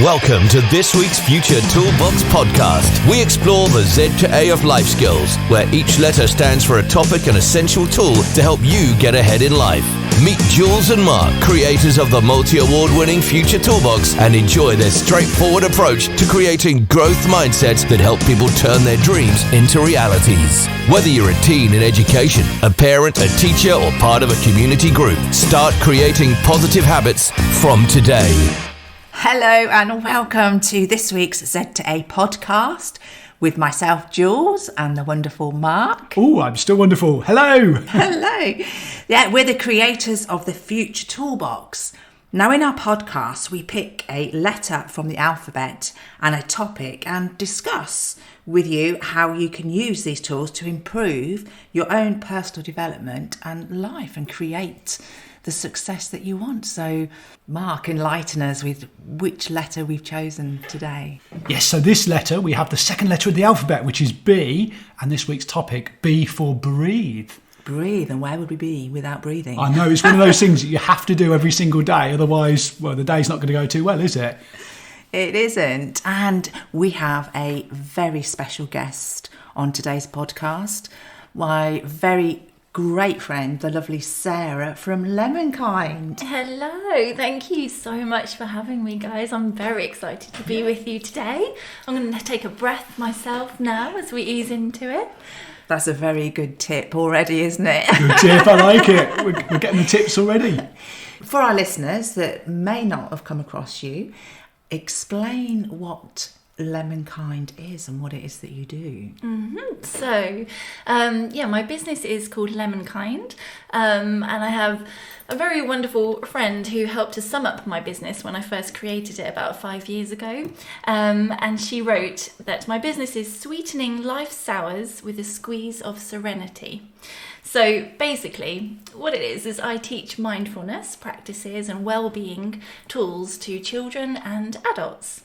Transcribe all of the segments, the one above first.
Welcome to this week's Future Toolbox podcast. We explore the Z to A of life skills, where each letter stands for a topic and essential tool to help you get ahead in life. Meet Jules and Mark, creators of the multi-award-winning Future Toolbox, and enjoy their straightforward approach to creating growth mindsets that help people turn their dreams into realities. Whether you're a teen in education, a parent, a teacher, or part of a community group, start creating positive habits from today. Hello and welcome to this week's Z to A podcast with myself, Jules, and the wonderful Mark. Oh, I'm still wonderful. Hello. Hello. Yeah, we're the creators of the Future Toolbox. Now, in our podcast, we pick a letter from the alphabet and a topic and discuss with you how you can use these tools to improve your own personal development and life and create the success that you want. So, Mark, enlighten us with which letter we've chosen today. Yes, so this letter, we have the second letter of the alphabet, which is B, and this week's topic, B for breathe. Breathe, and where would we be without breathing? I know, it's one of those things that you have to do every single day, otherwise, well, the day's not going to go too well, is it? It isn't. And we have a very special guest on today's podcast, my very great friend, the lovely Sarah from Lemonkind. Hello, thank you so much for having me, guys. I'm very excited to be with you today. I'm going to take a breath myself now as we ease into it. That's a very good tip already, isn't it? Good tip, I like it. We're getting the tips already. For our listeners that may not have come across you, explain what Lemonkind is and what it is that you do. So, my business is called Lemonkind, and I have a very wonderful friend who helped to sum up my business when I first created it about 5 years ago, and she wrote that my business is sweetening life sours with a squeeze of serenity. So basically, what it is I teach mindfulness practices and well-being tools to children and adults.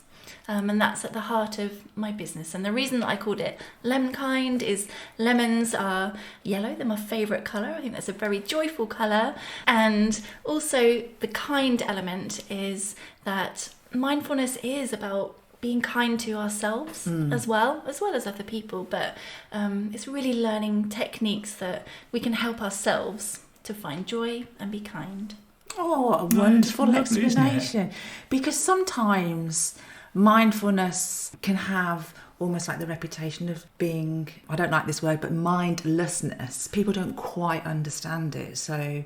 And that's at the heart of my business. And the reason that I called it Lemonkind is lemons are yellow. They're my favourite colour. I think that's a very joyful colour. And also the kind element is that mindfulness is about being kind to ourselves as well as other people. But it's really learning techniques that we can help ourselves to find joy and be kind. Oh, a wonderful lovely, explanation. Because sometimes mindfulness can have almost like the reputation of being, I don't like this word, but mindlessness. People don't quite understand it. So,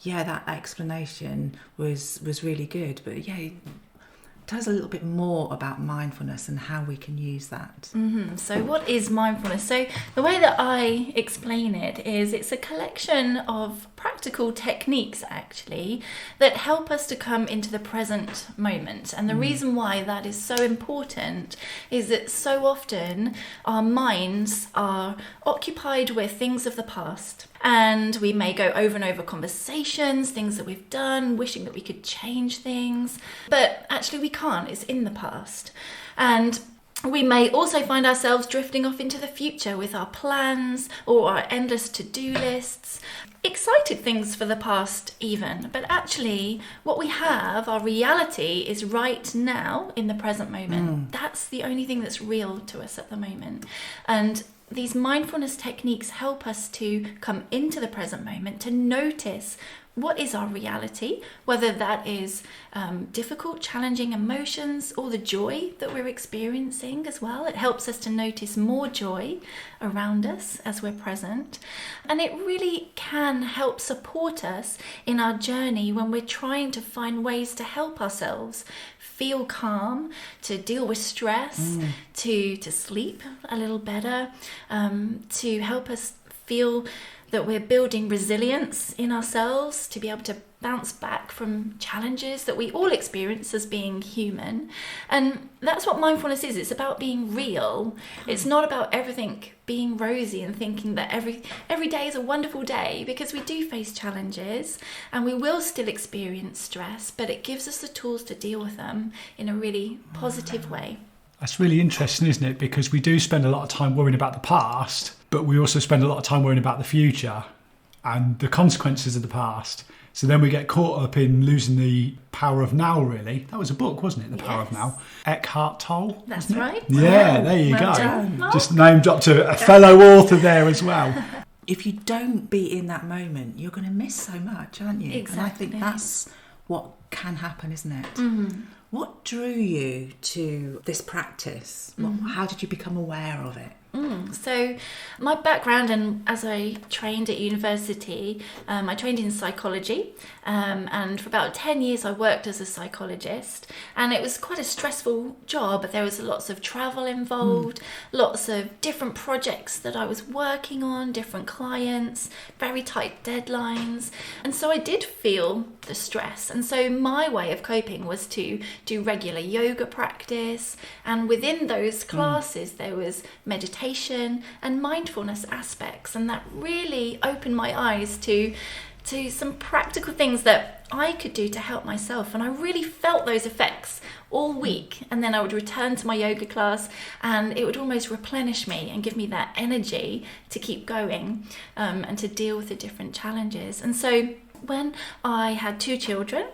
yeah, that explanation was really good. But yeah, tell us a little bit more about mindfulness and how we can use that. So what is mindfulness? So the way that I explain it is it's a collection of practical techniques actually that help us to come into the present moment. And the reason why that is so important is that so often our minds are occupied with things of the past. And we may go over and over conversations, things that we've done, wishing that we could change things. But actually we can't, it's in the past. And we may also find ourselves drifting off into the future with our plans or our endless to-do lists, excited things for the past even. But actually what we have, our reality, is right now in the present moment. That's the only thing that's real to us at the moment. And these mindfulness techniques help us to come into the present moment, to notice what is our reality, whether that is difficult, challenging emotions or the joy that we're experiencing as well. It helps us to notice more joy around us as we're present. And it really can help support us in our journey when we're trying to find ways to help ourselves feel calm, to deal with stress, to sleep a little better, to help us feel that we're building resilience in ourselves to be able to bounce back from challenges that we all experience as being human. And that's what mindfulness is. It's about being real. It's not about everything being rosy and thinking that every day is a wonderful day, because we do face challenges and we will still experience stress, but it gives us the tools to deal with them in a really positive way. That's really interesting, isn't it? Because we do spend a lot of time worrying about the past, but we also spend a lot of time worrying about the future. and the consequences of the past. So then we get caught up in losing the power of now, really. That was a book, wasn't it? The Power of Now. Eckhart Tolle. That's right. Yeah, Wow. there you Well go. done. Just name dropped to a fellow author there as well. If you don't be in that moment, you're going to miss so much, aren't you? Exactly. And I think that's what can happen, isn't it? Mm-hmm. What drew you to this practice? How did you become aware of it? So my background, and as I trained at university, I trained in psychology, and for about 10 years I worked as a psychologist, and it was quite a stressful job. There was lots of travel involved, lots of different projects that I was working on, different clients, very tight deadlines, and so I did feel the stress. And so my way of coping was to do regular yoga practice, and within those classes there was meditation and mindfulness aspects, and that really opened my eyes to some practical things that I could do to help myself. And I really felt those effects all week, and then I would return to my yoga class and it would almost replenish me and give me that energy to keep going, and to deal with the different challenges. And so when I had 2 children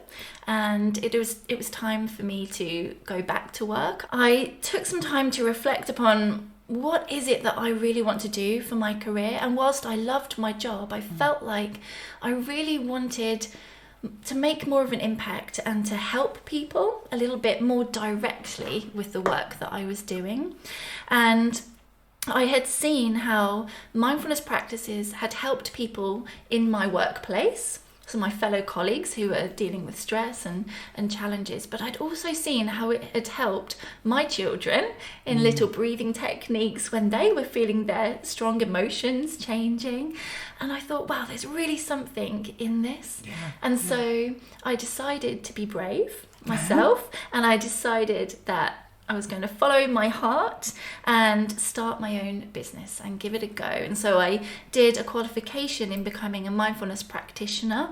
and it was time for me to go back to work, I took some time to reflect upon what is it that I really want to do for my career. And whilst I loved my job, I felt like I really wanted to make more of an impact and to help people a little bit more directly with the work that I was doing. And I had seen how mindfulness practices had helped people in my workplace, so my fellow colleagues who were dealing with stress and challenges, but I'd also seen how it had helped my children in little breathing techniques when they were feeling their strong emotions changing. And I thought, wow, there's really something in this. And so I decided to be brave myself, and I decided that I was going to follow my heart and start my own business and give it a go. And so I did a qualification in becoming a mindfulness practitioner,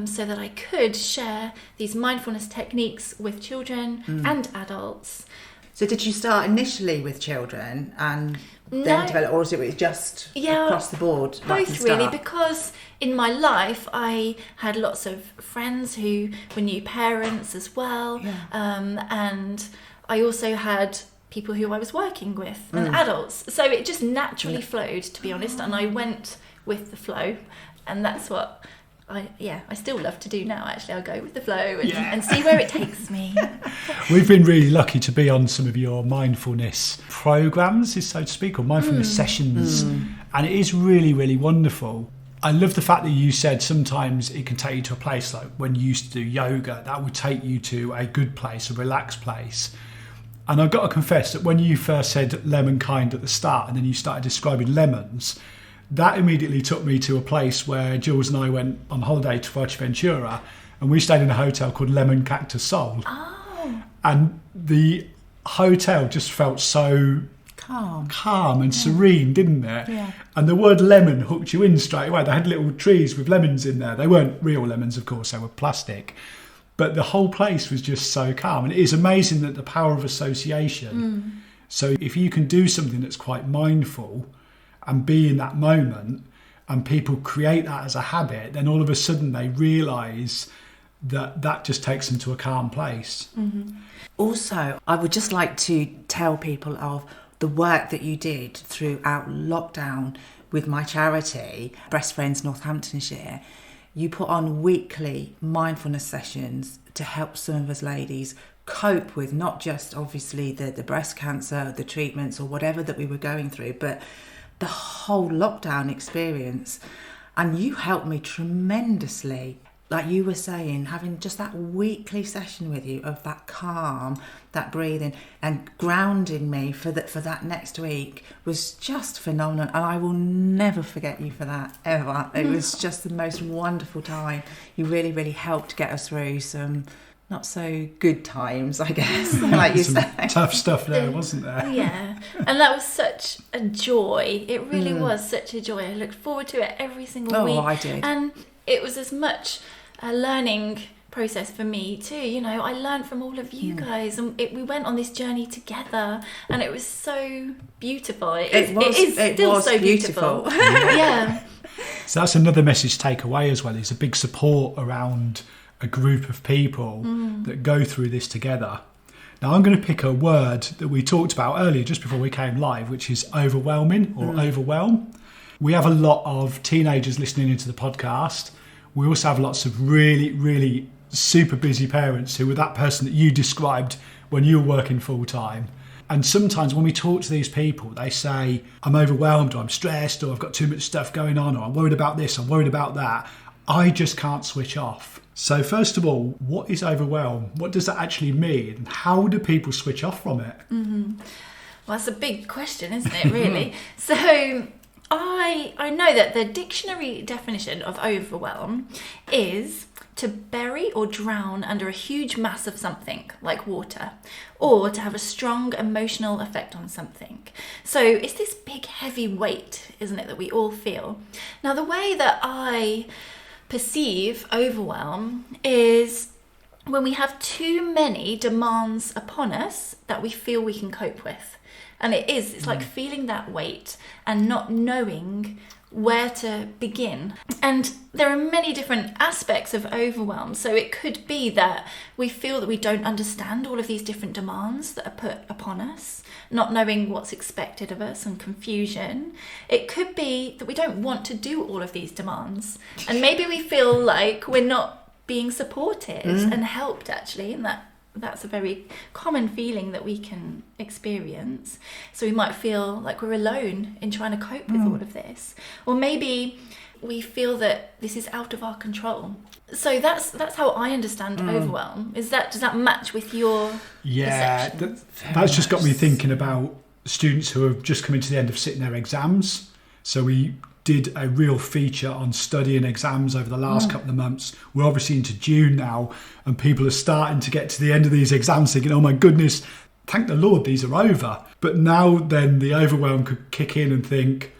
so that I could share these mindfulness techniques with children and adults. So did you start initially with children and then No. develop, or was it just across the board? Right from Both the really, start? because in my life I had lots of friends who were new parents as well, and I also had people who I was working with and adults. So it just naturally flowed, to be honest, and I went with the flow. And that's what I still love to do now, actually. I'll go with the flow and see where it takes me. We've been really lucky to be on some of your mindfulness programs, so to speak, or mindfulness sessions. And it is really, really wonderful. I love the fact that you said sometimes it can take you to a place, like when you used to do yoga, that would take you to a good place, a relaxed place. And I've got to confess that when you first said Lemonkind at the start and then you started describing lemons, that immediately took me to a place where Jules and I went on holiday to Fuerteventura, and we stayed in a hotel called Lemon Cactus Sol. Oh. And the hotel just felt so calm and serene, didn't it? Yeah. And the word lemon hooked you in straight away. They had little trees with lemons in there. They weren't real lemons, of course, they were plastic. But the whole place was just so calm. And it is amazing that the power of association. So if you can do something that's quite mindful and be in that moment, and people create that as a habit, then all of a sudden they realise that just takes them to a calm place. Also, I would just like to tell people of the work that you did throughout lockdown with my charity, Breast Friends Northamptonshire. You put on weekly mindfulness sessions to help some of us ladies cope with not just obviously the breast cancer, the treatments or whatever that we were going through, but the whole lockdown experience. And you helped me tremendously. Like you were saying, having just that weekly session with you of that calm, that breathing and grounding me for that next week was just phenomenal. And I will never forget you for that, ever. It was just the most wonderful time. You really, really helped get us through some not so good times, I guess, like you Some say. tough stuff there, wasn't there? Yeah, and that was such a joy. It really was such a joy. I looked forward to it every single week. Oh, I did. And it was as much a learning process for me too. You know, I learned from all of you guys, and we went on this journey together, and it was so beautiful. It is still so beautiful. Yeah. So that's another message to take away as well, is a big support around a group of people that go through this together. Now I'm going to pick a word that we talked about earlier just before we came live, which is overwhelming or overwhelm. We have a lot of teenagers listening into the podcast. We also have lots of really, really super busy parents who were that person that you described when you were working full time. And sometimes when we talk to these people, they say, I'm overwhelmed, or I'm stressed, or I've got too much stuff going on, or I'm worried about this, I'm worried about that. I just can't switch off. So first of all, what is overwhelm? What does that actually mean? And how do people switch off from it? Well, that's a big question, isn't it, really? So I know that the dictionary definition of overwhelm is to bury or drown under a huge mass of something, like water, or to have a strong emotional effect on something. So it's this big heavy weight, isn't it, that we all feel. Now, the way that I perceive overwhelm is when we have too many demands upon us that we feel we can cope with. And it's like feeling that weight and not knowing where to begin. And there are many different aspects of overwhelm. So it could be that we feel that we don't understand all of these different demands that are put upon us, not knowing what's expected of us, and confusion. It could be that we don't want to do all of these demands. And maybe we feel like we're not being supported and helped, actually, and that's a very common feeling that we can experience. So we might feel like we're alone in trying to cope with all of this. Or maybe we feel that this is out of our control. So that's how I understand overwhelm. Does that match with your perception? That's just got me thinking about students who have just come to the end of sitting their exams. So we did a real feature on studying exams over the last couple of months. We're obviously into June now, and people are starting to get to the end of these exams thinking, oh my goodness, thank the Lord these are over. But now then the overwhelm could kick in and think,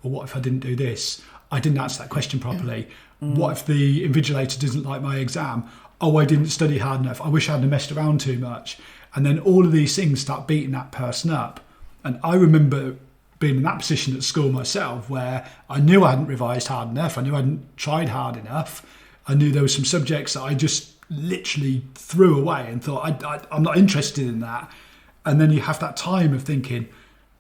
well, what if I didn't do this? I didn't answer that question properly. What if the invigilator doesn't like my exam? Oh, I didn't study hard enough. I wish I hadn't messed around too much. And then all of these things start beating that person up. And I remember being in that position at school myself, where I knew I hadn't revised hard enough. I knew I hadn't tried hard enough. I knew there were some subjects that I just literally threw away and thought, I'm not interested in that. And then you have that time of thinking,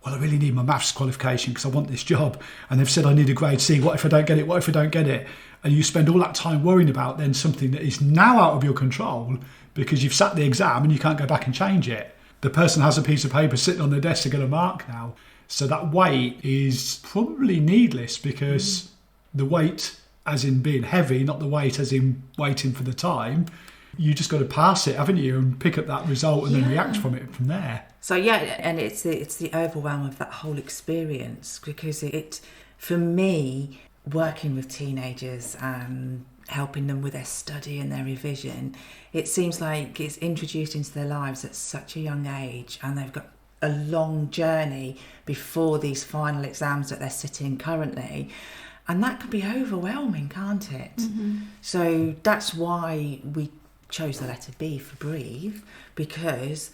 well, I really need my maths qualification because I want this job. And they've said I need a grade C. What if I don't get it? What if I don't get it? And you spend all that time worrying about then something that is now out of your control because you've sat the exam and you can't go back and change it. The person has a piece of paper sitting on their desk to get a mark now. So that weight is probably needless, because the weight as in being heavy, not the weight as in waiting for the time. You just got to pass it, haven't you, and pick up that result and then react from it from there. So and it's the overwhelm of that whole experience, because it for me, working with teenagers and helping them with their study and their revision, it seems like it's introduced into their lives at such a young age, and they've got a long journey before these final exams that they're sitting currently, and that can be overwhelming, can't it? So that's why we chose the letter B for breathe, because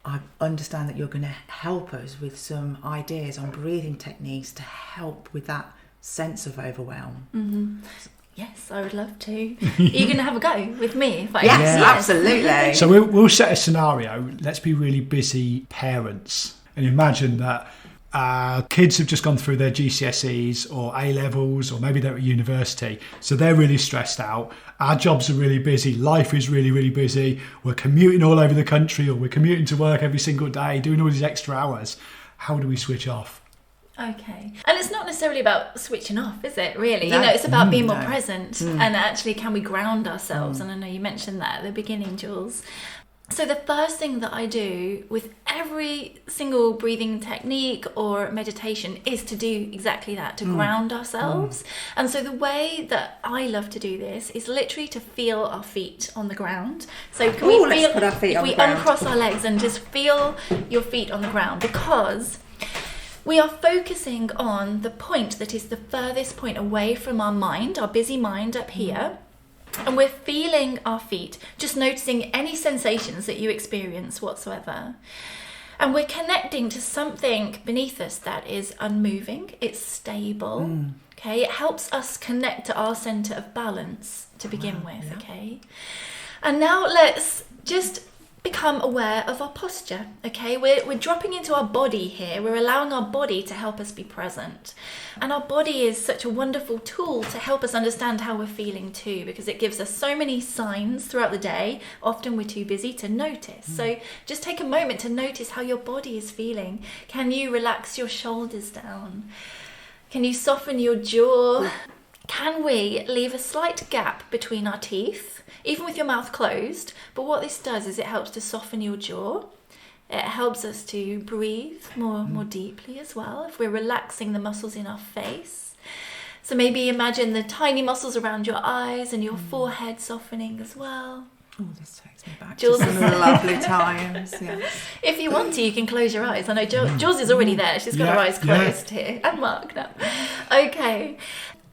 I understand that you're going to help us with some ideas on breathing techniques to help with that sense of overwhelm. Yes, I would love to. Are you going to have a go with me? Yes, absolutely. So we'll set a scenario. Let's be really busy parents and imagine that kids have just gone through their GCSEs or A-levels, or maybe they're at university. So they're really stressed out. Our jobs are really busy. Life is really, really busy. We're commuting all over the country, or we're commuting to work every single day, doing all these extra hours. How do we switch off? Okay. And it's not necessarily about switching off, is it, really? No. It's about being more present and actually can we ground ourselves? And I know you mentioned that at the beginning, Jules. So the first thing that I do with every single breathing technique or meditation is to do exactly that, to ground ourselves. And so the way that I love to do this is literally to feel our feet on the ground. So can we feel, put our feet if on we the ground. uncross our legs and just feel your feet on the ground, because we are focusing on the point that is the furthest point away from our mind, our busy mind up here. And we're feeling our feet, just noticing any sensations that you experience whatsoever. And we're connecting to something beneath us that is unmoving, it's stable, Okay, it helps us connect to our center of balance to begin with. Yeah. Okay, and now let's just become aware of our posture. Okay, we're dropping into our body here. We're allowing our body to help us be present, and our body is such a wonderful tool to help us understand how we're feeling too, because it gives us so many signs throughout the day. Often we're too busy to notice. So just take a moment to notice how your body is feeling. Can you relax your shoulders down? Can you soften your jaw? Can we leave a slight gap between our teeth, even with your mouth closed? But what this does is it helps to soften your jaw. It helps us to breathe more deeply as well if we're relaxing the muscles in our face. So maybe imagine the tiny muscles around your eyes and your forehead softening as well. Oh, this takes me back Jules to some lovely times. Yeah. If you want to, you can close your eyes. I know Jules is already there. She's got her eyes closed here. And Mark now. Okay.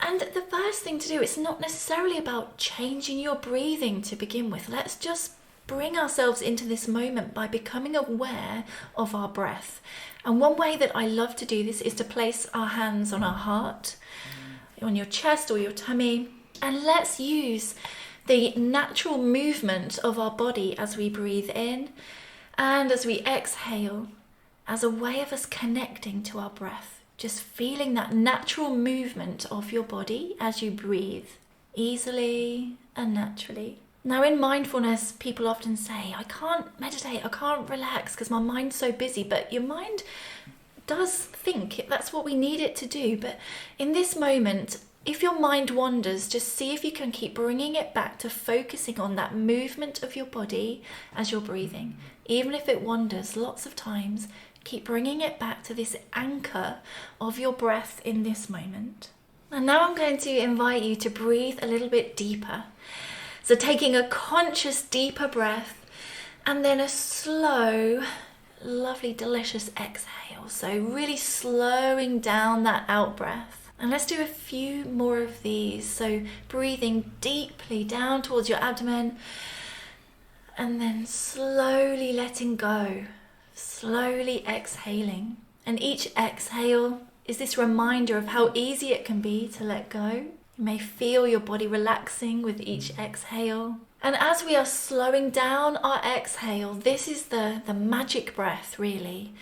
And the first thing to do, it's not necessarily about changing your breathing to begin with. Let's just bring ourselves into this moment by becoming aware of our breath. And one way that I love to do this is to place our hands on our heart, on your chest or your tummy. And let's use the natural movement of our body as we breathe in and as we exhale as a way of us connecting to our breath. Just feeling that natural movement of your body as you breathe easily and naturally. Now in mindfulness, people often say, I can't meditate, I can't relax because my mind's so busy. But your mind does think, that's what we need it to do. But in this moment, if your mind wanders, just see if you can keep bringing it back to focusing on that movement of your body as you're breathing. Even if it wanders lots of times, keep bringing it back to this anchor of your breath in this moment. And now I'm going to invite you to breathe a little bit deeper. So taking a conscious, deeper breath and then a slow, lovely, delicious exhale. So really slowing down that out breath. And let's do a few more of these. So breathing deeply down towards your abdomen and then slowly letting go. Slowly exhaling, and each exhale is this reminder of how easy it can be to let go. You may feel your body relaxing with each exhale. And as we are slowing down our exhale, this is the magic breath really,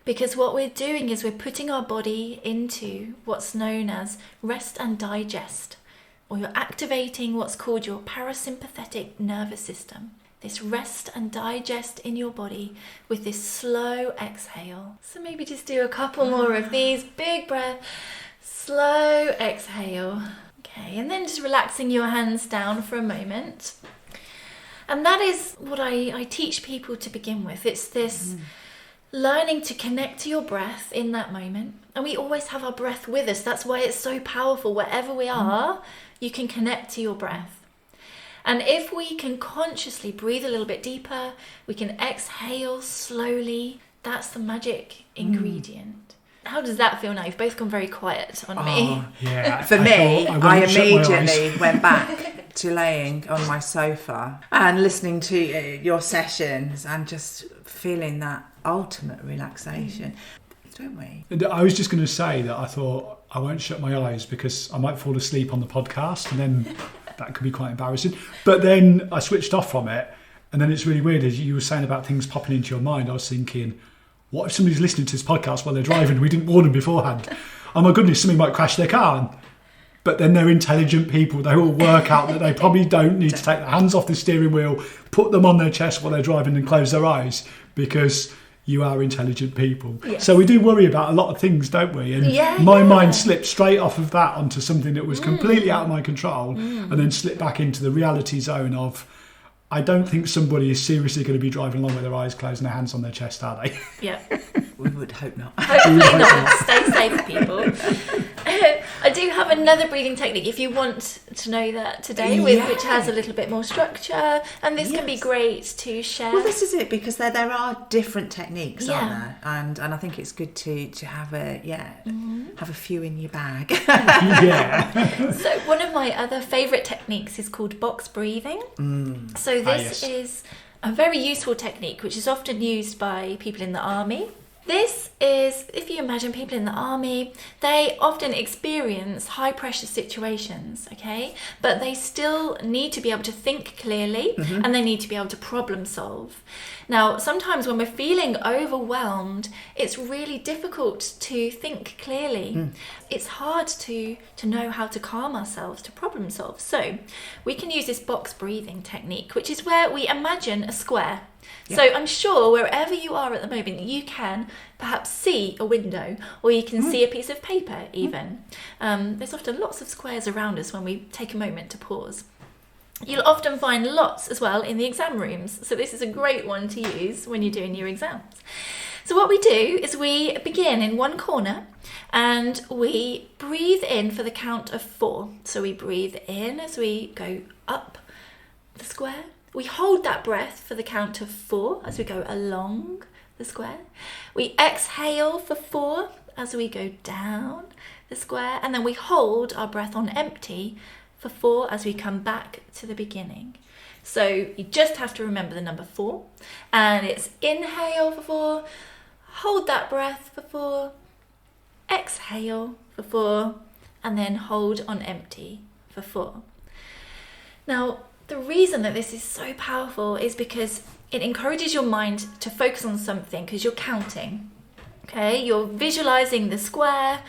because what we're doing is we're putting our body into what's known as rest and digest, or you're activating what's called your parasympathetic nervous system. This rest and digest in your body with this slow exhale. So maybe just do a couple more of these. Big breath, slow exhale. Okay, and then just relaxing your hands down for a moment. And that is what I teach people to begin with. It's this learning to connect to your breath in that moment. And we always have our breath with us. That's why it's so powerful. Wherever we are, you can connect to your breath. And if we can consciously breathe a little bit deeper, we can exhale slowly. That's the magic ingredient. How does that feel now? You've both gone very quiet on me. Yeah. For me, I immediately went back to laying on my sofa and listening to your sessions and just feeling that ultimate relaxation. Don't we? And I was just going to say that I thought I won't shut my eyes because I might fall asleep on the podcast and then that could be quite embarrassing. But then I switched off from it, and then it's really weird. As you were saying about things popping into your mind, I was thinking, what if somebody's listening to this podcast while they're driving? We didn't warn them beforehand. Oh my goodness, somebody might crash their car. But then they're intelligent people. They will work out that they probably don't need to take their hands off the steering wheel, put them on their chest while they're driving and close their eyes because you are intelligent people. Yes. So we do worry about a lot of things, don't we? And my mind slipped straight off of that onto something that was completely out of my control and then slipped back into the reality zone of, I don't think somebody is seriously going to be driving along with their eyes closed and their hands on their chest, are they? Yeah. We would hope not. Hopefully not. Stay safe, people. I do have another breathing technique if you want to know that today, which has a little bit more structure, and this can be great to share. Well, this is it, because there are different techniques, aren't there? And I think it's good to have have a few in your bag. So one of my other favourite techniques is called box breathing. So this is a very useful technique which is often used by people in the army. This is, if you imagine people in the army, they often experience high pressure situations, okay? But they still need to be able to think clearly and they need to be able to problem solve. Now, sometimes when we're feeling overwhelmed, it's really difficult to think clearly. It's hard to know how to calm ourselves, to problem solve. So we can use this box breathing technique, which is where we imagine a square. Yeah. So I'm sure wherever you are at the moment, you can perhaps see a window or you can see a piece of paper even. There's often lots of squares around us when we take a moment to pause. You'll often find lots as well in the exam rooms. So this is a great one to use when you're doing your exams. So what we do is we begin in one corner and we breathe in for the count of 4. So we breathe in as we go up the square. We hold that breath for the count of 4 as we go along the square. We exhale for 4 as we go down the square. And then we hold our breath on empty for 4 as we come back to the beginning. So you just have to remember the number 4. And it's inhale for 4, hold that breath for 4, exhale for 4, and then hold on empty for 4. Now, the reason that this is so powerful is because it encourages your mind to focus on something because you're counting, okay? You're visualizing the square,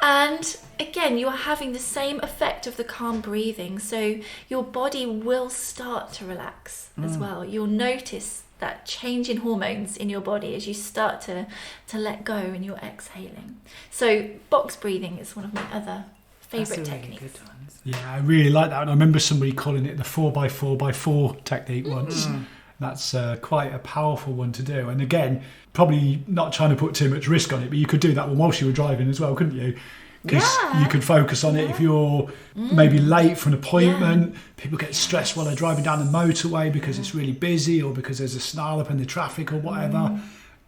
and again, you are having the same effect of the calm breathing. So your body will start to relax as well. You'll notice that change in hormones in your body as you start to let go and you're exhaling. So box breathing is one of my other favourite techniques. Really good ones. Yeah, I really like that. And I remember somebody calling it the 4x4x4 technique once. That's quite a powerful one to do. And again, probably not trying to put too much risk on it, but you could do that one whilst you were driving as well, couldn't you? Because you could focus on it if you're maybe late for an appointment. People get stressed while they're driving down the motorway because it's really busy or because there's a snarl up in the traffic or whatever.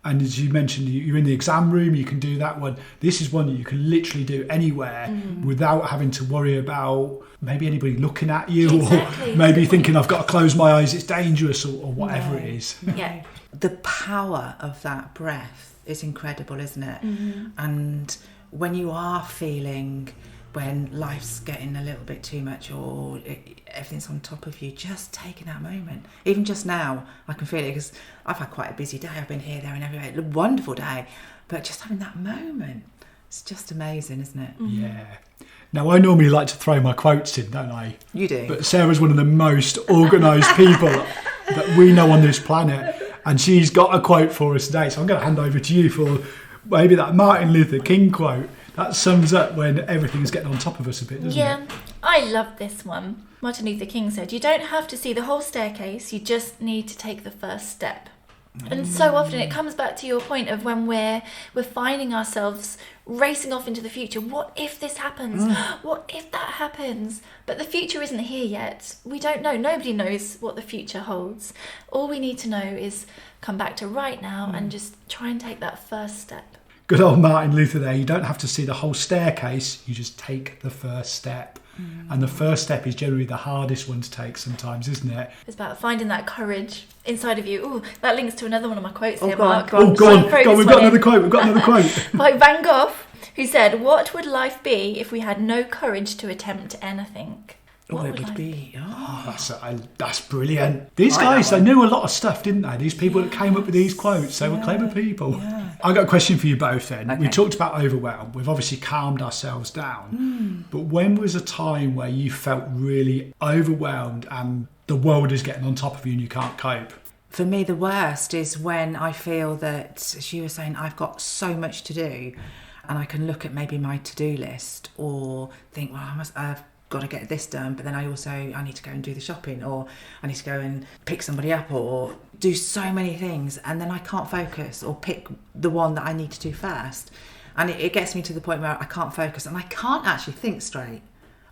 And as you mentioned, you're in the exam room, you can do that one. This is one that you can literally do anywhere without having to worry about maybe anybody looking at you or maybe thinking I've got to close my eyes, it's dangerous or whatever it is. Yeah. The power of that breath is incredible, isn't it? And when you are feeling when life's getting a little bit too much or everything's on top of you, just taking that moment. Even just now, I can feel it because I've had quite a busy day. I've been here, there and everywhere. A wonderful day. But just having that moment, it's just amazing, isn't it? Yeah. Now, I normally like to throw my quotes in, don't I? You do. But Sarah's one of the most organised people that we know on this planet. And she's got a quote for us today. So I'm going to hand over to you for maybe that Martin Luther King quote. That sums up when everything's getting on top of us a bit, doesn't it? Yeah, I love this one. Martin Luther King said, "You don't have to see the whole staircase, you just need to take the first step." And so often it comes back to your point of when we're finding ourselves racing off into the future. What if this happens? What if that happens? But the future isn't here yet. We don't know. Nobody knows what the future holds. All we need to know is come back to right now and just try and take that first step. Good old Martin Luther there. You don't have to see the whole staircase, you just take the first step. And the first step is generally the hardest one to take sometimes, isn't it? It's about finding that courage inside of you. Oh, that links to another one of my quotes here, go on, Mark. go on. We've got another quote. By Van Gogh, who said, "What would life be if we had no courage to attempt anything?" What it would life be. That's brilliant. These guys, they knew a lot of stuff, didn't they? These people that came up with these quotes, they were clever people. Yeah. I've got a question for you both then. Okay. We talked about overwhelm. We've obviously calmed ourselves down. But when was a time where you felt really overwhelmed and the world is getting on top of you and you can't cope? For me, the worst is when I feel that, as you were saying, I've got so much to do and I can look at maybe my to-do list or think, well, I've got to get this done, but then I need to go and do the shopping, or I need to go and pick somebody up, or do so many things, and then I can't focus or pick the one that I need to do first, and it gets me to the point where I can't focus and I can't actually think straight.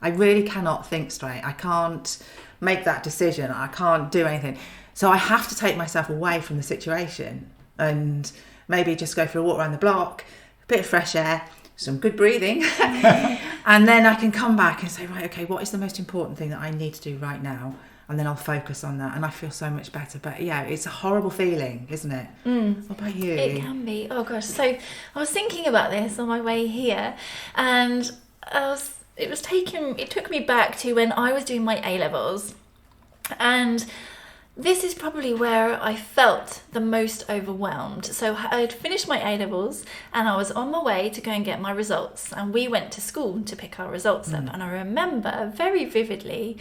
I really cannot think straight. I can't make that decision. I can't do anything. So I have to take myself away from the situation and maybe just go for a walk around the block, a bit of fresh air, some good breathing, and then I can come back and say, right, okay, what is the most important thing that I need to do right now? and then I'll focus on that and I feel so much better. But yeah, it's a horrible feeling, isn't it? What about you? It can be. Oh gosh. So I was thinking about this on my way here, and it took me back to when I was doing my A-levels, and this is probably where I felt the most overwhelmed. So I had finished my A-levels and I was on my way to go and get my results, and we went to school to pick our results up. And I remember very vividly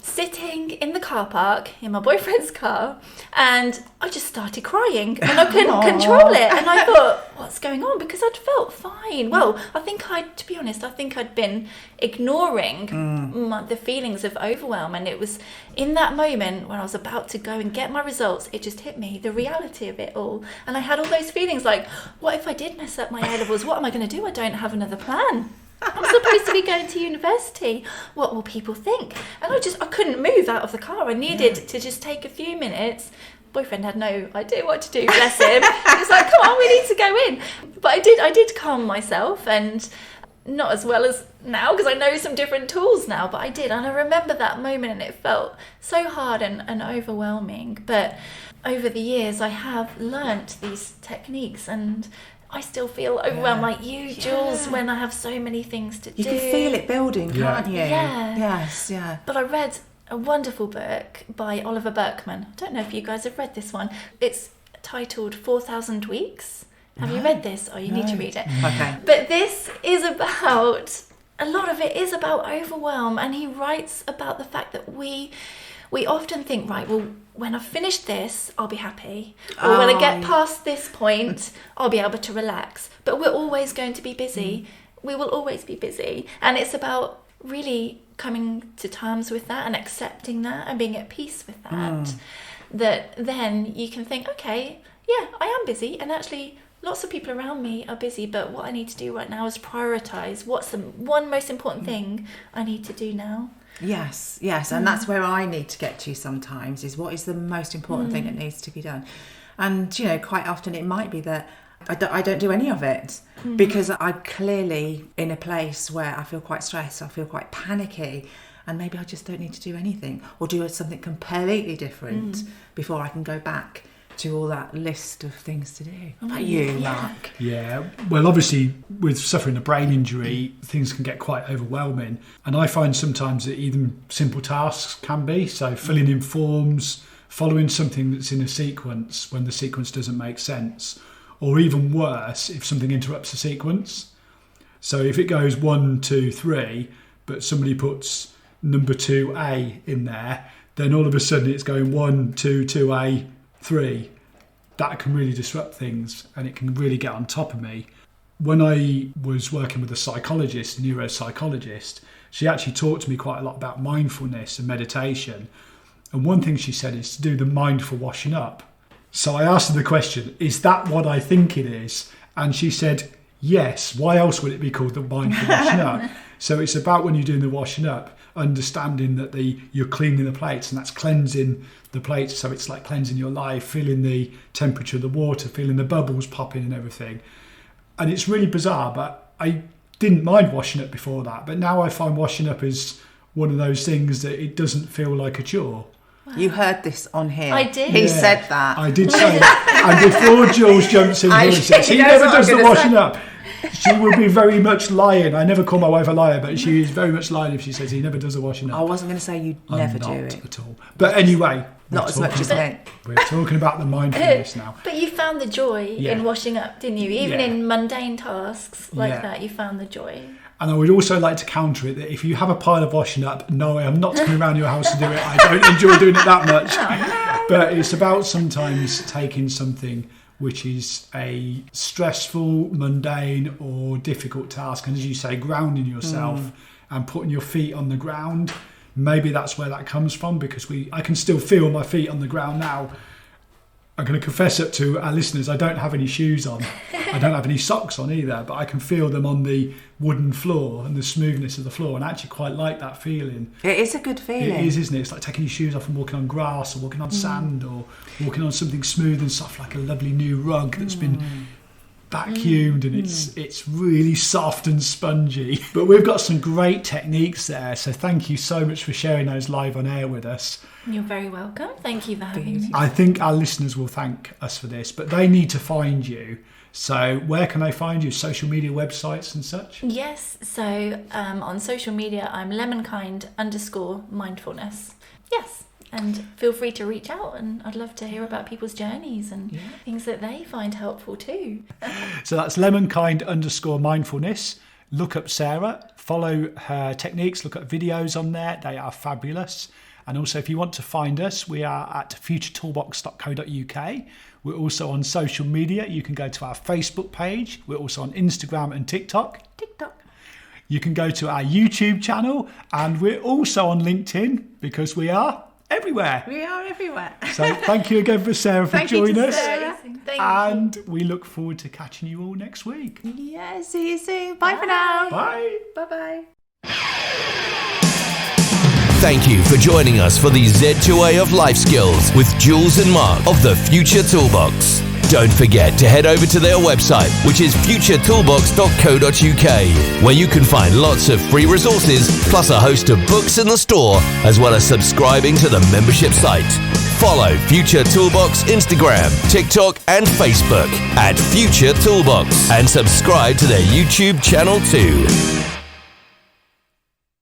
sitting in the car park in my boyfriend's car, and I just started crying and I couldn't control it. And I thought, what's going on? Because I'd felt fine. Well, to be honest, I think I'd been ignoring the feelings of overwhelm. And it was in that moment when I was about to go and get my results, it just hit me, the reality of it all. And I had all those feelings like, what if I did mess up my A-levels? What am I going to do? I don't have another plan. I'm supposed to be going to university. What will people think? And I couldn't move out of the car. I needed to just take a few minutes. Boyfriend had no idea what to do, bless him. He was like, come on, we need to go in. But I did calm myself, and not as well as now because I know some different tools now, but I did. And I remember that moment and it felt so hard and overwhelming. But over the years, I have learnt these techniques, and I still feel overwhelmed like you, Jules, when I have so many things to do. You can feel it building, can't you? Yeah. Yes, yeah. But I read a wonderful book by Oliver Burkeman. I don't know if you guys have read this one. It's titled 4,000 Weeks. Have you read this? Oh, you need to read it. Okay. But this is about, a lot of it is about overwhelm. And he writes about the fact that we often think, right, well, when I've finished this, I'll be happy. Or when I get past this point, I'll be able to relax. But we're always going to be busy. We will always be busy. And it's about really coming to terms with that and accepting that and being at peace with that. That then you can think, okay, yeah, I am busy. And actually, lots of people around me are busy. But what I need to do right now is prioritise what's the one most important thing I need to do now. Yes, and that's where I need to get to sometimes, is what is the most important thing that needs to be done. And, you know, quite often it might be that I don't do any of it because I'm clearly in a place where I feel quite stressed, I feel quite panicky, and maybe I just don't need to do anything or do something completely different before I can go back to all that list of things to do. What about you, Mark? Yeah, well, obviously, with suffering a brain injury, things can get quite overwhelming. And I find sometimes that even simple tasks can be. So filling in forms, following something that's in a sequence when the sequence doesn't make sense. Or even worse, if something interrupts the sequence. So if it goes 1, 2, 3, but somebody puts number 2A in there, then all of a sudden it's going 1, 2, 2A, 3. That can really disrupt things and it can really get on top of me. When I was working with a psychologist, a neuropsychologist, she actually talked to me quite a lot about mindfulness and meditation. And one thing she said is to do the mindful washing up. So I asked her the question, is that what I think it is? And she said, yes. Why else would it be called the mindful washing up? So it's about when you're doing the washing up, understanding that you're cleaning the plates, and that's cleansing the plates. So it's like cleansing your life, feeling the temperature of the water, feeling the bubbles popping and everything. And it's really bizarre, but I didn't mind washing up before that. But now I find washing up is one of those things that it doesn't feel like a chore. Wow. You heard this on here. I did. He said that. I did say that. And before Jules jumps in here and says, he never does the washing up, she will be very much lying. I never call my wife a liar, but she is very much lying if she says he never does the washing up. I wasn't going to say you never do it. Not at all. But anyway. Not as much as me. We're talking about the mindfulness now. But you found the joy in washing up, didn't you? Even in mundane tasks like that, you found the joy. And I would also like to counter it that if you have a pile of washing up, no, I am not coming around your house to do it. I don't enjoy doing it that much. But it's about sometimes taking something which is a stressful, mundane or difficult task, and as you say, grounding yourself and putting your feet on the ground. Maybe that's where that comes from, because I can still feel my feet on the ground now. I'm going to confess up to our listeners, I don't have any shoes on. I don't have any socks on either, but I can feel them on the wooden floor and the smoothness of the floor, and I actually quite like that feeling. It is a good feeling. It is, isn't it? It's like taking your shoes off and walking on grass or walking on sand or walking on something smooth and soft like a lovely new rug that's been vacuumed and it's really soft and spongy. But we've got some great techniques there, so thank you so much for sharing those live on air with us. You're very welcome. Thank you for having me. I think our listeners will thank us for this, but they need to find you. So where can they find you? Social media websites and such? Yes, so on social media I'm Lemonkind_mindfulness. Yes. And feel free to reach out, and I'd love to hear about people's journeys and things that they find helpful too. So that's Lemonkind_mindfulness. Look up Sarah, follow her techniques, look at videos on there. They are fabulous. And also, if you want to find us, we are at futuretoolbox.co.uk. We're also on social media. You can go to our Facebook page. We're also on Instagram and TikTok. You can go to our YouTube channel, and we're also on LinkedIn because we are everywhere. We are everywhere. So thank you again for Sarah for joining us. Sarah. And we look forward to catching you all next week. Yeah, see you soon. Bye for now. Bye. Bye-bye. Thank you for joining us for the Z2A of Life Skills with Jules and Mark of the Future Toolbox. Don't forget to head over to their website, which is futuretoolbox.co.uk, where you can find lots of free resources, plus a host of books in the store, as well as subscribing to the membership site. Follow Future Toolbox Instagram, TikTok and Facebook at Future Toolbox, and subscribe to their YouTube channel too.